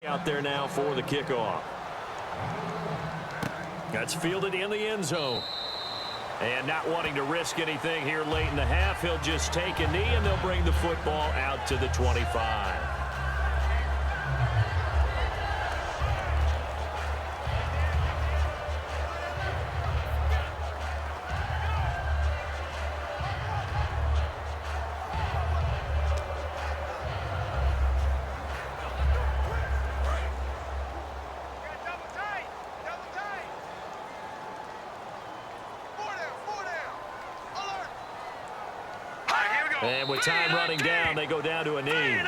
Out there now for the kickoff. That's fielded in the end zone. And not wanting to risk anything here late in the half, he'll just take a knee and they'll bring the football out to the 25. And with time running down, they go down to a knee.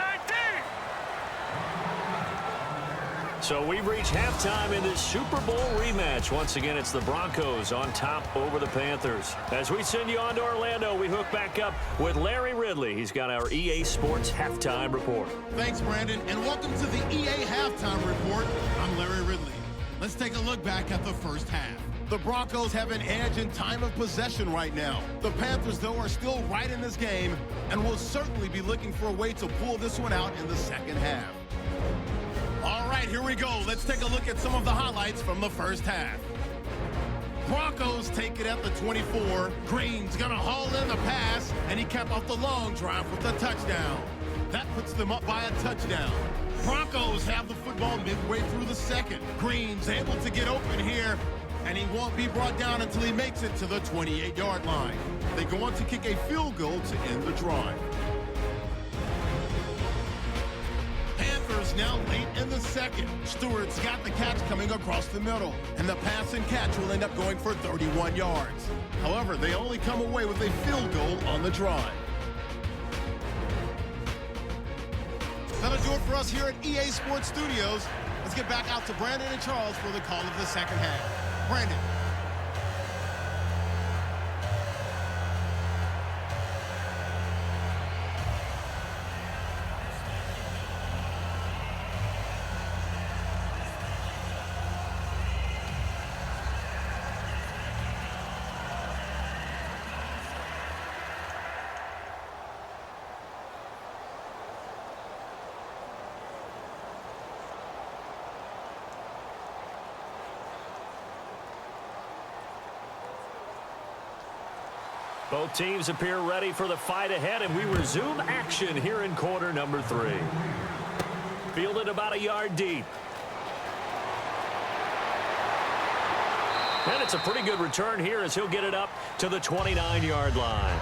So we reach halftime in this Super Bowl rematch. Once again, it's the Broncos on top over the Panthers. As we send you on to Orlando, we hook back up with Larry Ridley. He's got our EA Sports Halftime Report. Thanks, Brandon, and welcome to the EA Halftime Report. I'm Larry Ridley. Let's take a look back at the first half. The Broncos have an edge in time of possession right now. The Panthers, though, are still right in this game and will certainly be looking for a way to pull this one out in the second half. All right, here we go. Let's take a look at some of the highlights from the first half. Broncos take it at the 24. Green's going to haul in the pass, and he capped off the long drive with a touchdown. That puts them up by a touchdown. Broncos have the football midway through the second. Green's able to get open here, and he won't be brought down until he makes it to the 28-yard line. They go on to kick a field goal to end the drive. Panthers now late in the second. Stewart's got the catch coming across the middle, and the pass and catch will end up going for 31 yards. However, they only come away with a field goal on the drive. That'll do it for us here at EA Sports Studios. Let's get back out to Brandon and Charles for the call of the second half. Brandon. Both teams appear ready for the fight ahead, and we resume action here in quarter number 3. Fielded about a yard deep. And it's a pretty good return here as he'll get it up to the 29-yard line.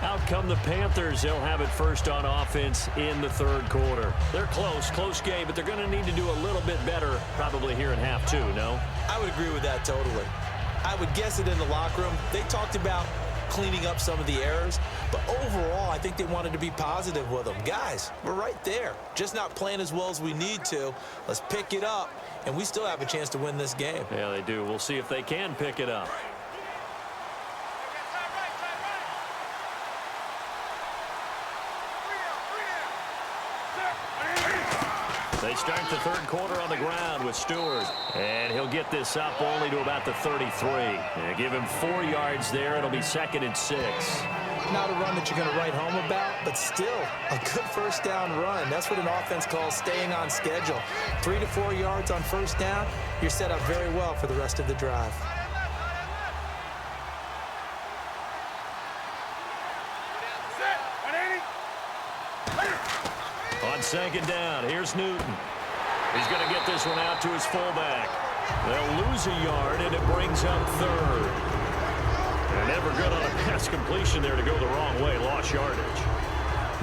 Out come the Panthers. They'll have it first on offense in the third quarter. They're close game, but they're going to need to do a little bit better probably here in half 2, no? I would agree with that totally. I would guess it in the locker room. They talked about cleaning up some of the errors, but overall, I think they wanted to be positive with them. Guys, we're right there. Just not playing as well as we need to. Let's pick it up, and we still have a chance to win this game. Yeah, they do. We'll see if they can pick it up. They start the third quarter on the ground with Stewart. And he'll get this up only to about the 33. And give him 4 yards there. It'll be 2nd and 6. Not a run that you're going to write home about, but still a good first down run. That's what an offense calls staying on schedule. 3 to 4 yards on first down. You're set up very well for the rest of the drive. On 2nd down, here's Newton. He's going to get this one out to his fullback. They'll lose a yard, and it brings up 3rd. They're never good on a pass completion there to go the wrong way. Lost yardage.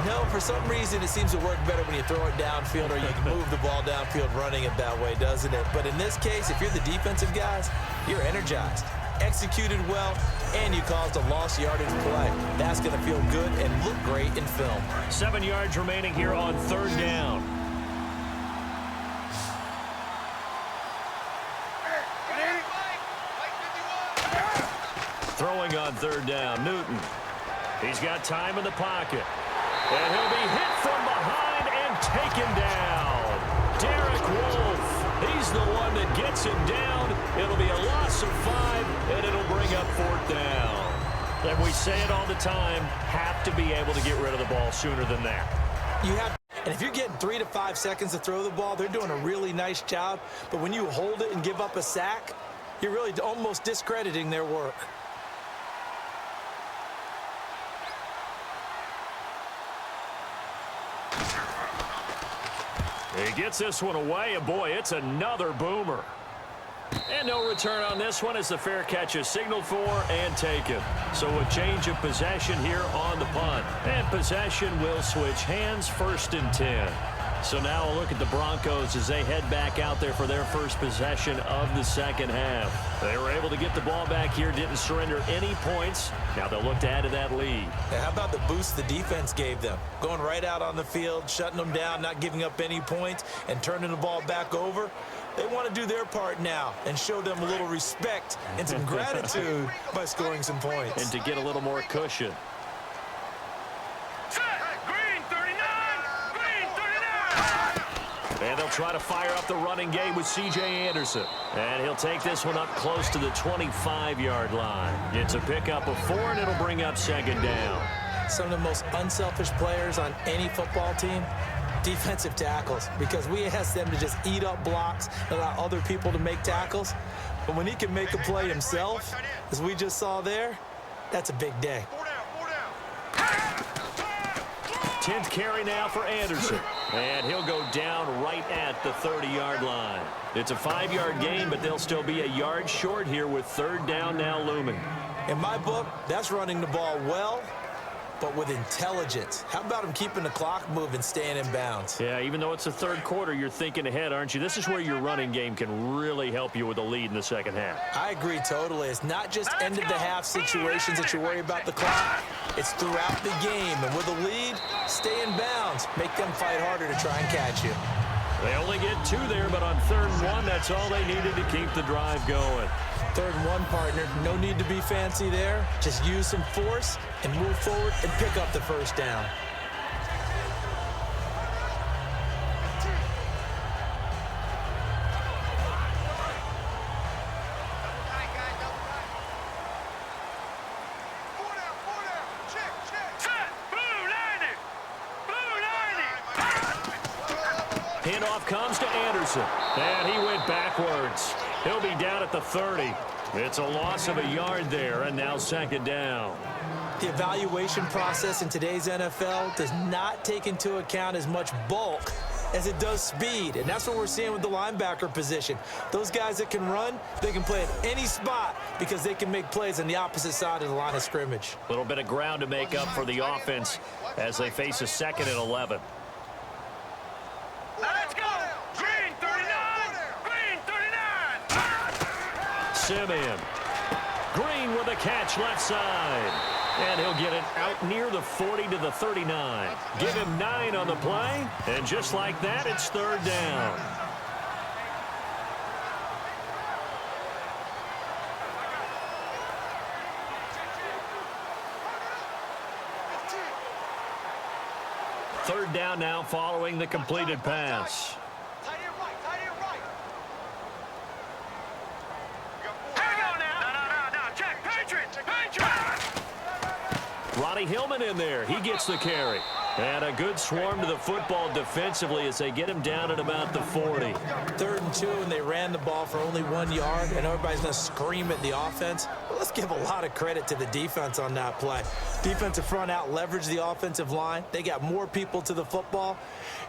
No, for some reason, it seems to work better when you throw it downfield or you can move the ball downfield running it that way, doesn't it? But in this case, if you're the defensive guys, you're energized, executed well, and you caused a lost yardage play. That's going to feel good and look great in film. 7 yards remaining here on 3rd down. Throwing on 3rd down, Newton. He's got time in the pocket. And he'll be hit from behind and taken down. Derek Wolfe. He's the one that gets him down. It'll be a loss of 5, and it'll bring up 4th down. And we say it all the time, have to be able to get rid of the ball sooner than that. And if you're getting 3 to 5 seconds to throw the ball, they're doing a really nice job. But when you hold it and give up a sack, you're really almost discrediting their work. He gets this one away, and boy, it's another boomer. And no return on this one as the fair catch is signaled for and taken. So a change of possession here on the punt. And possession will switch hands, 1st and 10. So now a look at the Broncos as they head back out there for their first possession of the second half. They were able to get the ball back here, didn't surrender any points. Now they'll look to add to that lead. How about the boost the defense gave them? Going right out on the field, shutting them down, not giving up any points, and turning the ball back over. They want to do their part now and show them a little respect and some gratitude by scoring some points. And to get a little more cushion. And they'll try to fire up the running game with C.J. Anderson. And he'll take this one up close to the 25-yard line. It's a pickup of 4, and it'll bring up 2nd down. Some of the most unselfish players on any football team, defensive tackles, because we ask them to just eat up blocks and allow other people to make tackles. But when he can make a play himself, as we just saw there, that's a big day. 10th carry now for Anderson. And he'll go down right at the 30-yard line. It's a 5-yard gain, but they'll still be a yard short here with 3rd down now looming. In my book, that's running the ball well, but with intelligence. How about him keeping the clock moving, staying in bounds? Yeah, even though it's the 3rd quarter, you're thinking ahead, aren't you? This is where your running game can really help you with a lead in the second half. I agree totally. It's not just end-of-the-half situations that you worry about the clock. It's throughout the game. And with a lead, stay in bounds. Make them fight harder to try and catch you. They only get 2 there, but on 3rd and 1, that's all they needed to keep the drive going. 3rd and 1, partner. No need to be fancy there. Just use some force and move forward and pick up the 1st down. Handoff comes to Anderson, and he went backwards. He'll be down at the 30. It's a loss of a yard there, and now 2nd down. The evaluation process in today's NFL does not take into account as much bulk as it does speed, and that's what we're seeing with the linebacker position. Those guys that can run, they can play at any spot because they can make plays on the opposite side of the line of scrimmage. A little bit of ground to make up for the offense as they face a 2nd and 11. Let's go! Green 39! Green 39! Simeon. Green with a catch left side. And he'll get it out near the 40 to the 39. Give him 9 on the play. And just like that, it's 3rd down. Third down now following the completed pass. Tight end right, tight end right. Here we go now. No. Check. Patriots. Ronnie Hillman in there. He gets the carry. And a good swarm to the football defensively as they get him down at about the 40. 3rd and 2, and they ran the ball for only 1 yard, and everybody's going to scream at the offense. Well, let's give a lot of credit to the defense on that play. Defensive front out leveraged the offensive line. They got more people to the football.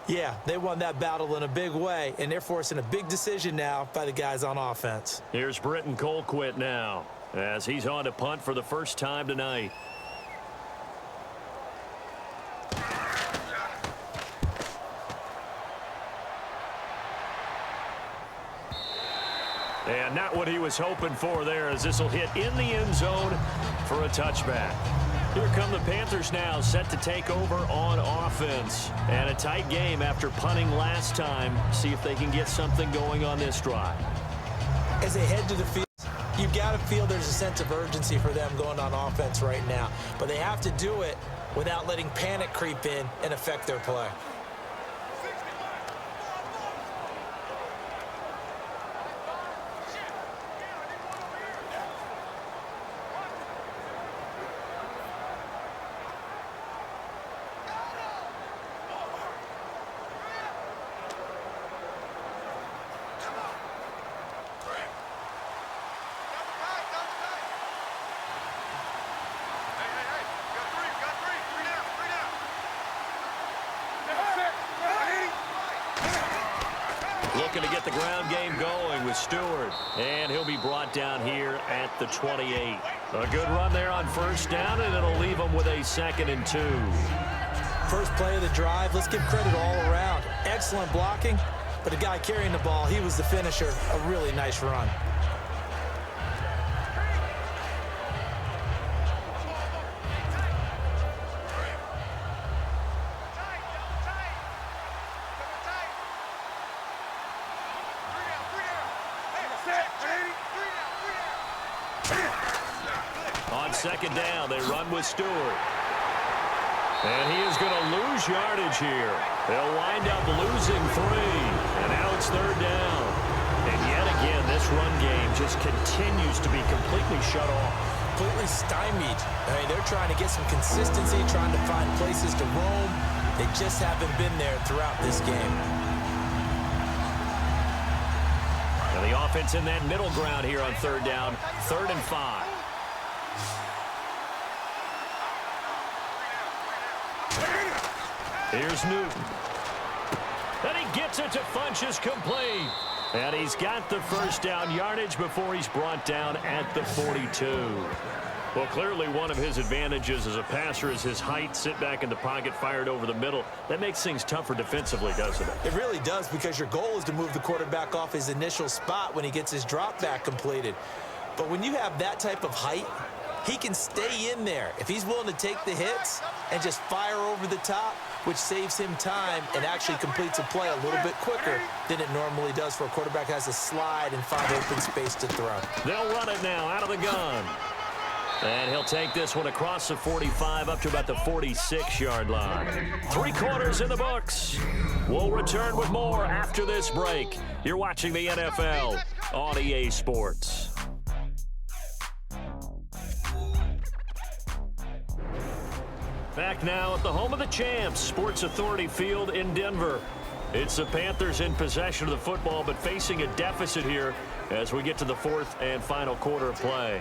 Yeah, they won that battle in a big way, and they're forcing a big decision now by the guys on offense. Here's Britton Colquitt now as he's on to punt for the first time tonight. And not what he was hoping for there, as this will hit in the end zone for a touchback. Here come the Panthers now, set to take over on offense. And a tight game after punting last time. See if they can get something going on this drive. As they head to the field, you've got to feel there's a sense of urgency for them going on offense right now. But they have to do it without letting panic creep in and affect their play. Looking to get the ground game going with Stewart. And he'll be brought down here at the 28. A good run there on first down, and it'll leave him with a 2nd and 2. First play of the drive, let's give credit all around. Excellent blocking, but the guy carrying the ball, he was the finisher. A really nice run. On 2nd down, they run with Stewart. And he is going to lose yardage here. They'll wind up losing 3. And now it's 3rd down. And yet again, this run game just continues to be completely shut off. Completely stymied. I mean, they're trying to get some consistency, trying to find places to roam. They just haven't been there throughout this game. And the offense in that middle ground here on 3rd down, 3rd and 5. Here's Newton. And he gets it to Funchess, complete. And he's got the first down yardage before he's brought down at the 42. Well, clearly one of his advantages as a passer is his height. Sit back in the pocket, fired over the middle. That makes things tougher defensively, doesn't it? It really does, because your goal is to move the quarterback off his initial spot when he gets his drop back completed. But when you have that type of height, he can stay in there if he's willing to take the hits and just fire over the top, which saves him time and actually completes a play a little bit quicker than it normally does for a quarterback who has to slide and find open space to throw. They'll run it now out of the gun. And he'll take this one across the 45 up to about the 46-yard line. 3 quarters in the books. We'll return with more after this break. You're watching the NFL on EA Sports. Back now at the home of the champs, Sports Authority Field in Denver. It's the Panthers in possession of the football, but facing a deficit here as we get to the 4th and final quarter of play.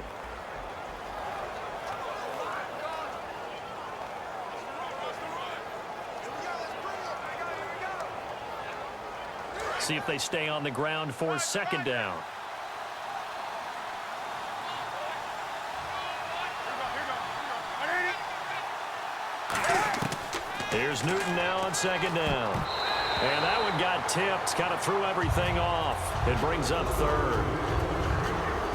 See if they stay on the ground for 2nd down. Here's Newton now on 2nd down. And that one got tipped, kind of threw everything off. It brings up 3rd.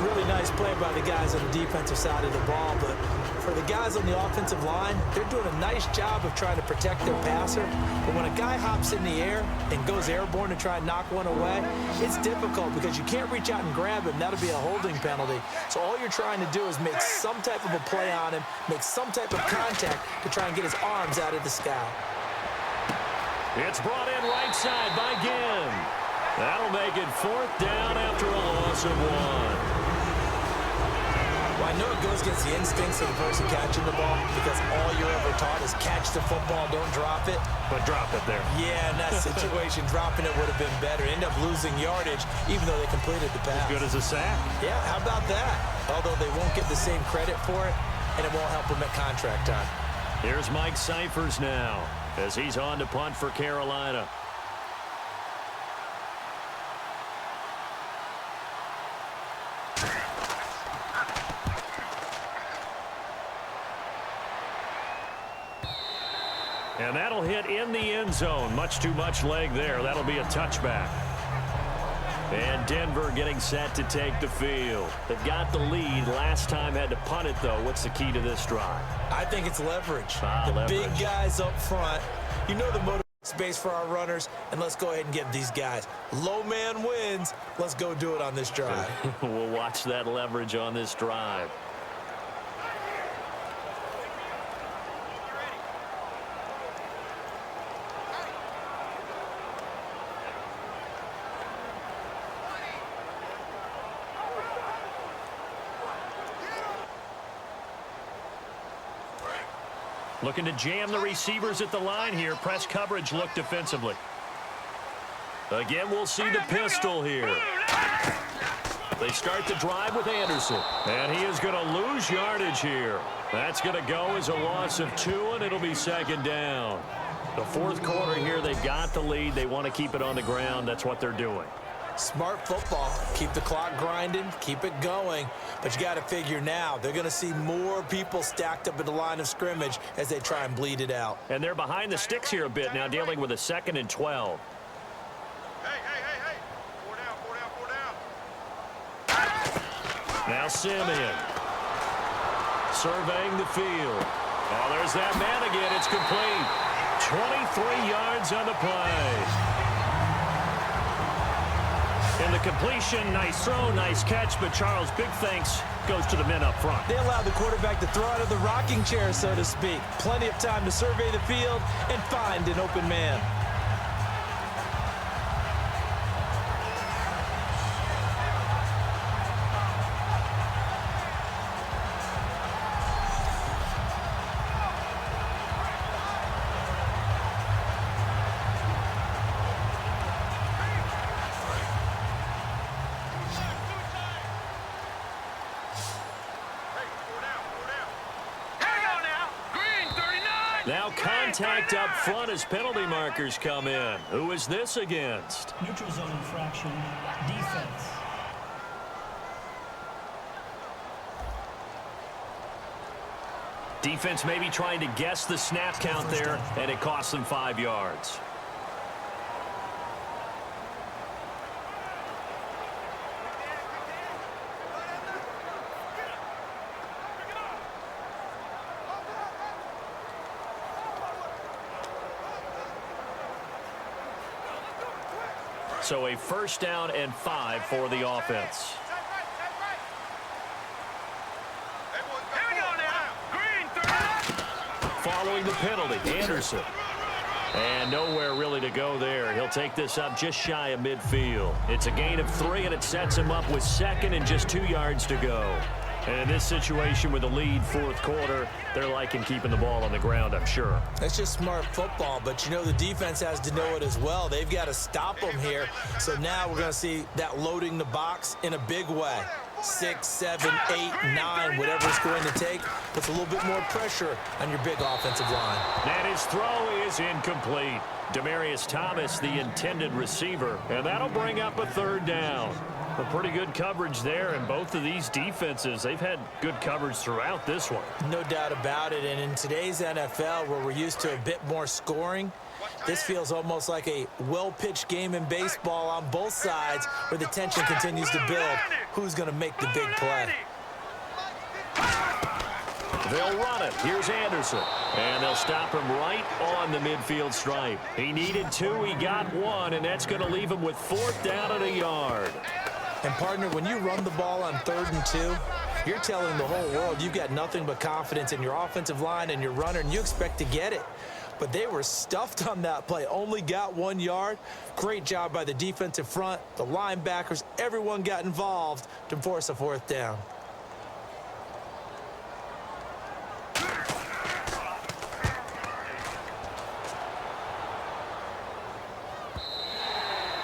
Really nice play by the guys on the defensive side of the ball, but for the guys on the offensive line, they're doing a nice job of trying to protect their passer. But when a guy hops in the air and goes airborne to try and knock one away, it's difficult because you can't reach out and grab him. That'll be a holding penalty. So all you're trying to do is make some type of a play on him, make some type of contact to try and get his arms out of the sky. It's brought in right side by Ginn. That'll make it 4th down after a loss of 1. Well, I know it goes against the instincts of the person catching the ball, because all you're ever taught is catch the football, don't drop it. But drop it there. Yeah, in that situation, dropping it would have been better. End up losing yardage, even though they completed the pass. As good as a sack. Yeah, how about that? Although they won't get the same credit for it, and it won't help them at contract time. Here's Mike Cyphers now as he's on to punt for Carolina. And that'll hit in the end zone. Much too much leg there. That'll be a touchback. And Denver getting set to take the field. They've got the lead. Last time had to punt it, though. What's the key to this drive? I think it's leverage. Leverage. Big guys up front. You know the motor space for our runners, and let's go ahead and give these guys. Low man wins. Let's go do it on this drive. We'll watch that leverage on this drive. Looking to jam the receivers at the line here. Press coverage look defensively. Again, we'll see the pistol here. They start the drive with Anderson. And he is going to lose yardage here. That's going to go as a loss of 2, and it'll be 2nd down. The fourth quarter here, they've got the lead. They want to keep it on the ground. That's what they're doing. Smart football. Keep the clock grinding, keep it going. But you got to figure now, they're going to see more people stacked up at the line of scrimmage as they try and bleed it out. And they're behind the sticks here a bit now, dealing with a 2nd and 12. Hey. 4 down. Now Simeon surveying the field. Oh, there's that man again. It's complete. 23 yards on the play. And the completion, nice throw, nice catch, but Charles, big thanks goes to the men up front. They allowed the quarterback to throw out of the rocking chair, so to speak. Plenty of time to survey the field and find an open man. Now contact up front as penalty markers come in. Who is this against? Neutral zone infraction, defense. Defense maybe trying to guess the snap count there, and it costs them 5 yards. So a 1st down and 5 for the offense. Here we go now. Green 30. Following the penalty, Anderson. And nowhere really to go there. He'll take this up just shy of midfield. It's a gain of 3, and it sets him up with 2nd and just 2 yards to go. And in this situation with the lead 4th quarter, they're liking keeping the ball on the ground, I'm sure. That's just smart football, but you know the defense has to know it as well. They've got to stop them here. So now we're going to see that loading the box in a big way. 6, 7, 8, 9, whatever it's going to take, puts a little bit more pressure on your big offensive line. And his throw is incomplete. Demaryius Thomas, the intended receiver, and that'll bring up a 3rd down. A pretty good coverage there, and both of these defenses, they've had good coverage throughout this one. No doubt about it, and in today's NFL, where we're used to a bit more scoring, this feels almost like a well-pitched game in baseball on both sides where the tension continues to build. Who's going to make the big play? They'll run it. Here's Anderson. And they'll stop him right on the midfield stripe. He needed 2. He got 1, and that's going to leave him with 4th down and a yard. And, partner, when you run the ball on 3rd and 2, you're telling the whole world you've got nothing but confidence in your offensive line and your runner, and you expect to get it. But they were stuffed on that play, only got 1 yard. Great job by the defensive front, the linebackers, everyone got involved to force a 4th down.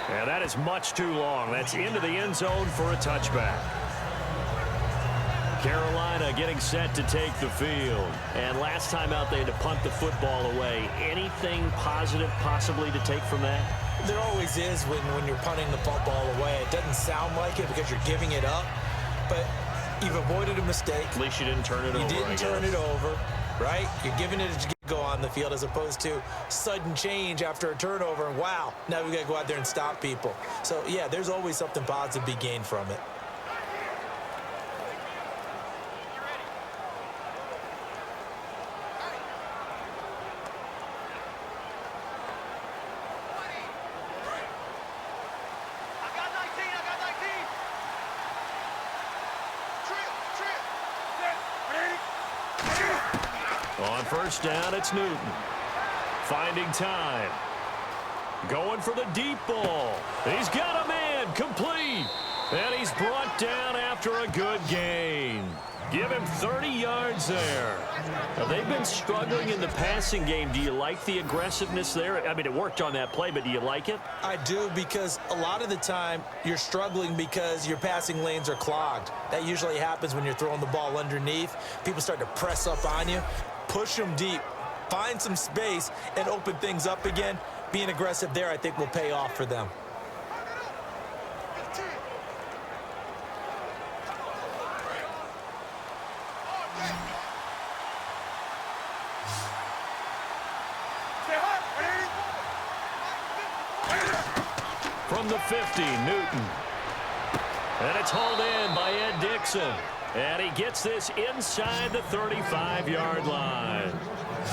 And that is much too long. That's into the end zone for a touchback. Carolina getting set to take the field. And last time out, they had to punt the football away. Anything positive possibly to take from that? There always is when you're punting the football away. It doesn't sound like it because you're giving it up, but you've avoided a mistake. At least you didn't turn it over. You didn't turn it over, right? You're giving it a go on the field as opposed to sudden change after a turnover. And wow, now we got to go out there and stop people. So, yeah, there's always something positive to be gained from it. On 1st down, it's Newton. Finding time. Going for the deep ball. He's got a man, complete. And he's brought down after a good gain. Give him 30 yards there. Now, they've been struggling in the passing game. Do you like the aggressiveness there? I mean, it worked on that play, but do you like it? I do, because a lot of the time you're struggling because your passing lanes are clogged. That usually happens when you're throwing the ball underneath. People start to press up on you. Push them deep. find some space, and open things up again. Being aggressive there, I think, will pay off for them. From the 50, Newton. And it's hauled in by Ed Dixon. And he gets this inside the 35-yard line.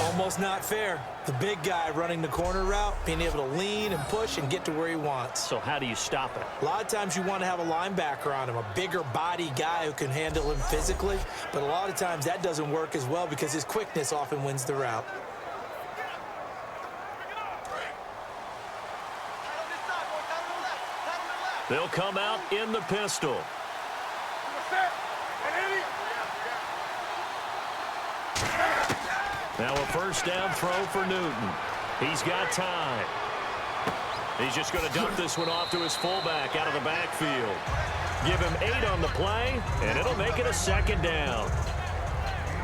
Almost not fair. The big guy running the corner route, being able to lean and push and get to where he wants. So how do you stop it? A lot of times you want to have a linebacker on him, a bigger body guy who can handle him physically. But a lot of times that doesn't work as well because his quickness often wins the route. They'll come out in the pistol. Now a first down throw for Newton. He's got time. He's just going to dump this one off to his fullback out of the backfield. Give him 8 on the play, and it'll make it a second down.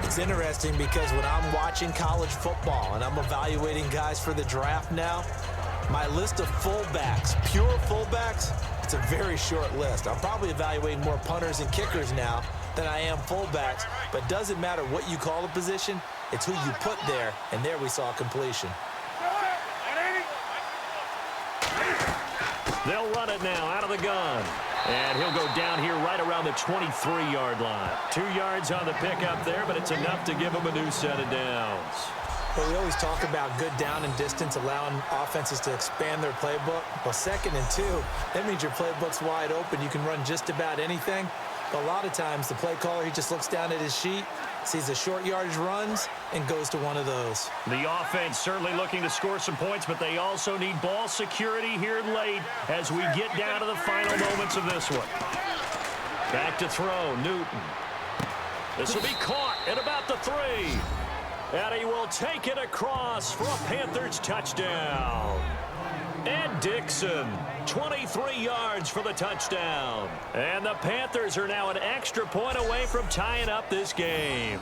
It's interesting because when I'm watching college football and I'm evaluating guys for the draft now, my list of fullbacks, pure fullbacks, it's a very short list. I'm probably evaluating more punters and kickers now than I am fullbacks, but it doesn't matter what you call a position, it's who you put there, and there we saw completion. They'll run it now out of the gun. And he'll go down here right around the 23-yard line. 2 yards on the pickup there, but it's enough to give him a new set of downs. Well, we always talk about good down and distance, allowing offenses to expand their playbook. Well, 2nd and 2, that means your playbook's wide open. You can run just about anything. But a lot of times, the play caller, he just looks down at his sheet, sees the short yardage runs, and goes to one of those. The offense certainly looking to score some points, but they also need ball security here late as we get down to the final moments of this one. Back to throw, Newton. This will be caught at about the 3. And he will take it across for a Panthers touchdown. Ed Dixon, 23 yards for the touchdown. And the Panthers are now an extra point away from tying up this game.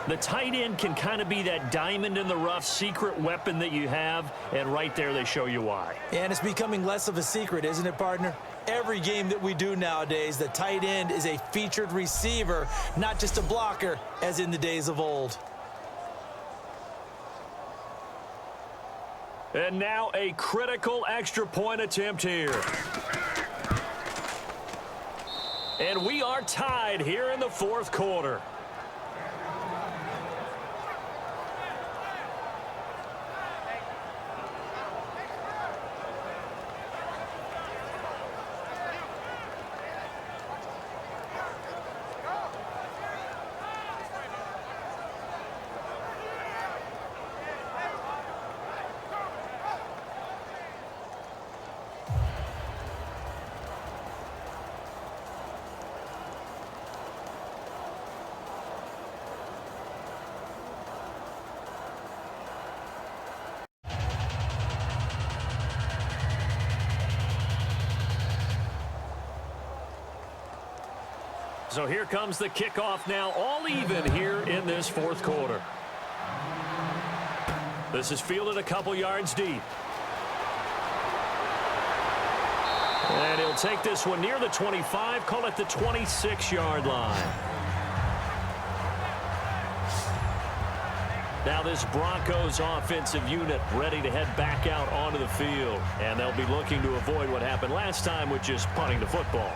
The tight end can kind of be that diamond in the rough secret weapon that you have, and right there they show you why. And it's becoming less of a secret, isn't it, partner? Every game that we do nowadays, the tight end is a featured receiver, not just a blocker, as in the days of old. And now a critical extra point attempt here. And we are tied here in the 4th quarter. So here comes the kickoff now, all even here in this 4th quarter. This is fielded a couple yards deep. And he'll take this one near the 25, call it the 26-yard line. Now this Broncos offensive unit ready to head back out onto the field. And they'll be looking to avoid what happened last time, which is punting the football.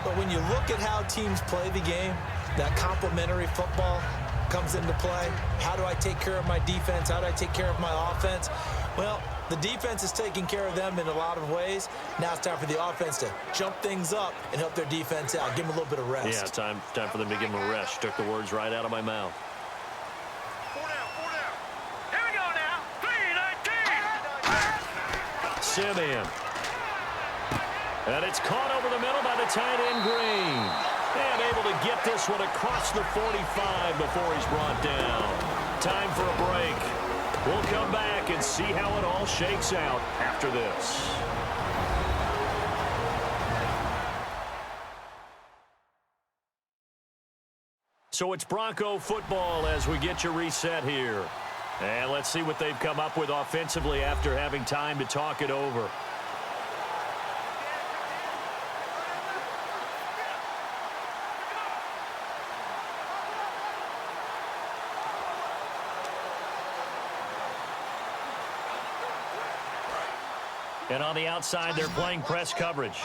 But when you look at how teams play the game, that complementary football comes into play. How do I take care of my defense? How do I take care of my offense? Well, the defense is taking care of them in a lot of ways. Now it's time for the offense to jump things up and help their defense out. Give them a little bit of rest. Yeah, time for them to give them a rest. Took the words right out of my mouth. 4 down. Here we go now. 3-19. Simeon. And it's caught over the middle by the tight end, Green. And able to get this one across the 45 before he's brought down. Time for a break. We'll come back and see how it all shakes out after this. So it's Bronco football as we get you reset here. And let's see what they've come up with offensively after having time to talk it over. And on the outside, they're playing press coverage.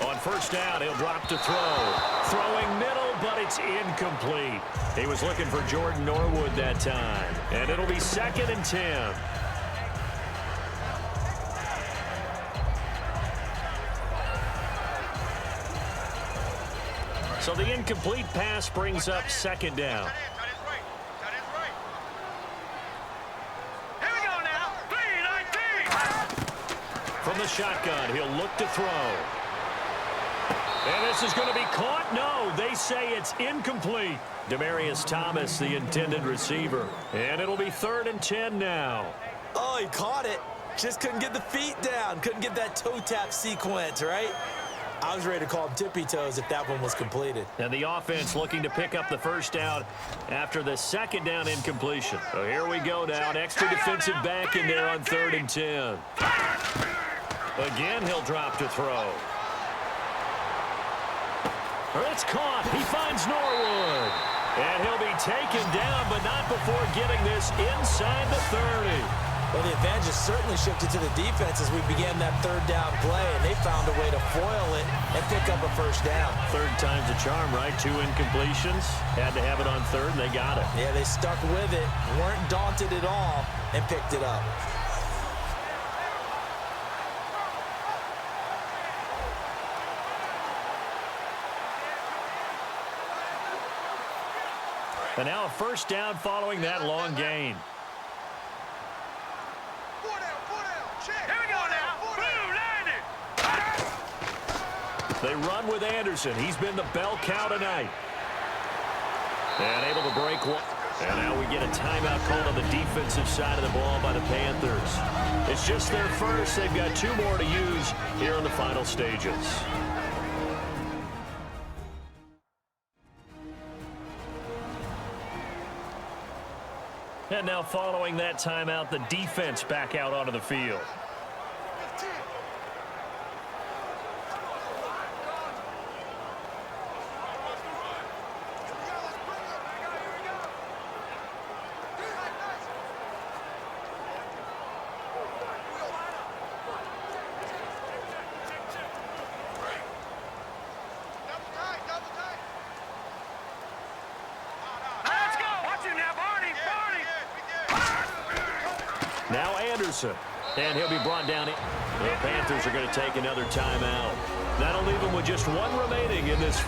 On first down, he'll drop to throw. Throwing middle, but it's incomplete. He was looking for Jordan Norwood that time. And it'll be 2nd and 10. So the incomplete pass brings up 2nd down. From the shotgun, he'll look to throw. And this is going to be caught. No, they say it's incomplete. Demaryius Thomas, the intended receiver. And it'll be 3rd and 10 now. Oh, he caught it. Just couldn't get the feet down. Couldn't get that toe tap sequence, right? I was ready to call him tippy toes if that one was completed. And the offense looking to pick up the first down after the 2nd down incompletion. So here we go now. An extra defensive back in there on 3rd and 10. Again, he'll drop to throw. It's caught. He finds Norwood. And he'll be taken down, but not before getting this inside the 30. Well, the advantage has certainly shifted to the defense as we began that 3rd down play, and they found a way to foil it and pick up a first down. 3rd time's a charm, right? 2 incompletions. Had to have it on 3rd, and they got it. Yeah, they stuck with it, weren't daunted at all, and picked it up. And now a first down following that long gain. They run with Anderson. He's been the bell cow tonight. And able to break one. And now we get a timeout called on the defensive side of the ball by the Panthers. It's just their first. They've got 2 more to use here in the final stages. And now following that timeout, the defense back out onto the field. Now Anderson, and he'll be brought down. The Panthers are going to take another timeout. That'll leave them with just 1 remaining in this